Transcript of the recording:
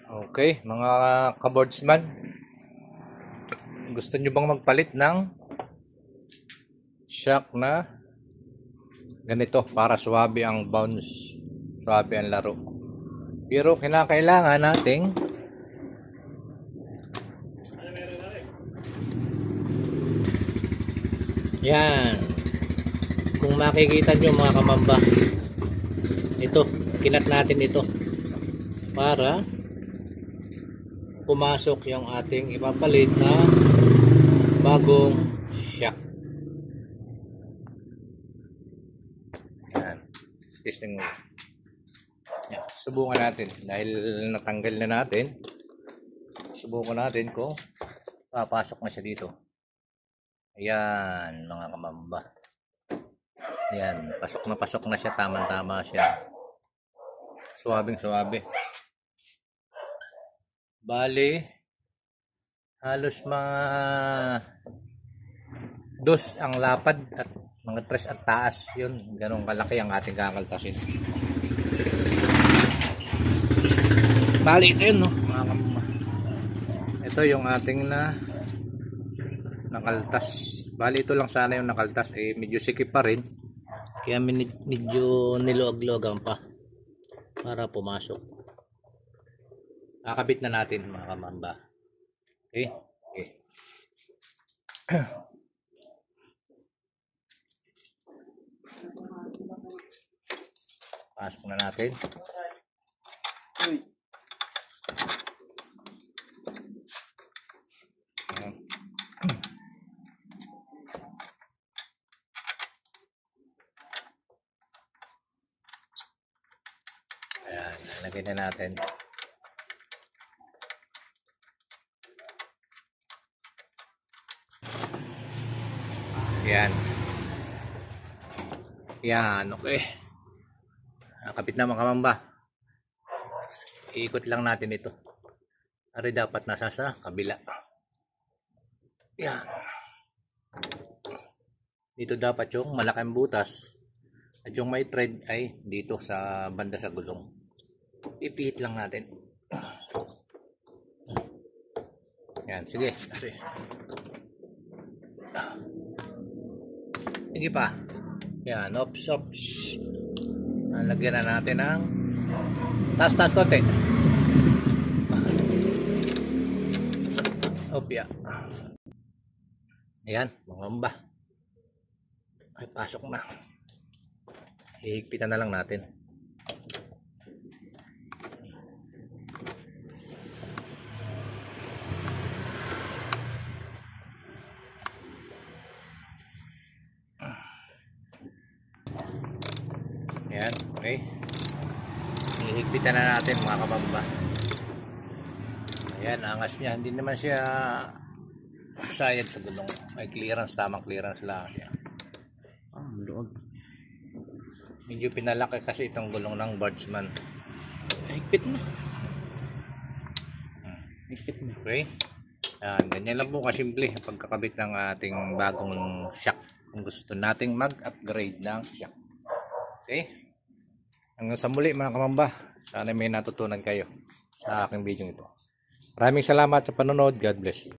Okay, mga kaboardsman, gusto nyo bang magpalit ng shock na ganito para swabe ang bounce, swabe ang laro? Pero kinakailangan nating yan. Kung makikita nyo mga kamamba, ito, kinat natin ito para pumasok yung ating ipapalit na bagong shock. Yan. Testing mo. Yan. Subukan natin. Dahil natanggal na natin, subukan natin kung papasok na siya dito. Ayan, mga kamamba. Ayan, pasok na siya. Tama-tama siya. Suwabing-suwabe. Bali, halos mga dos ang lapad at mga tres at taas. Yun, ganun kalaki ang ating kakaltasin. Bali, ito yun, no? Ito yung ating nakaltas. Bali, ito lang sana yung nakaltas. Medyo sikip pa rin. Kaya medyo niluag-luagan pa para pumasok. Kakabit na natin mga kamamba. Okay? Okay. Pasok na natin. Ayan, lagay na natin. Yan. Yan, okay. Nakapit na mga kamamba. Iikot lang natin ito. Ari dapat nasa sa kabila. Yan. Dito dapat yung malaking butas. At yung may thread ay dito sa banda sa gulong. Ipihit lang natin. Yan, sige. Sige pa. Yan, ops. Lagyan na natin ng taas konti. Opya. Ayan, mangamba. Ay, pasok na. Hihigpitan na lang natin. Ayan, okay. Hihigpitan na natin mga kabamba. Ayan, angas niya. Hindi naman siya sayad sa gulong. May clearance, tamang clearance lang. Luwag. Medyo pinalaki kasi itong gulong ng boardsman. Higpit na. Higpit na. Okay. Ayan, ganyan lang po kasimple pagkakabit ng ating bagong shock. Kung gusto nating mag-upgrade ng shock. Okay. Hanggang sa muli mga kamamba. Sana may natutunan kayo sa aking video ito. Maraming salamat sa panonood. God bless you.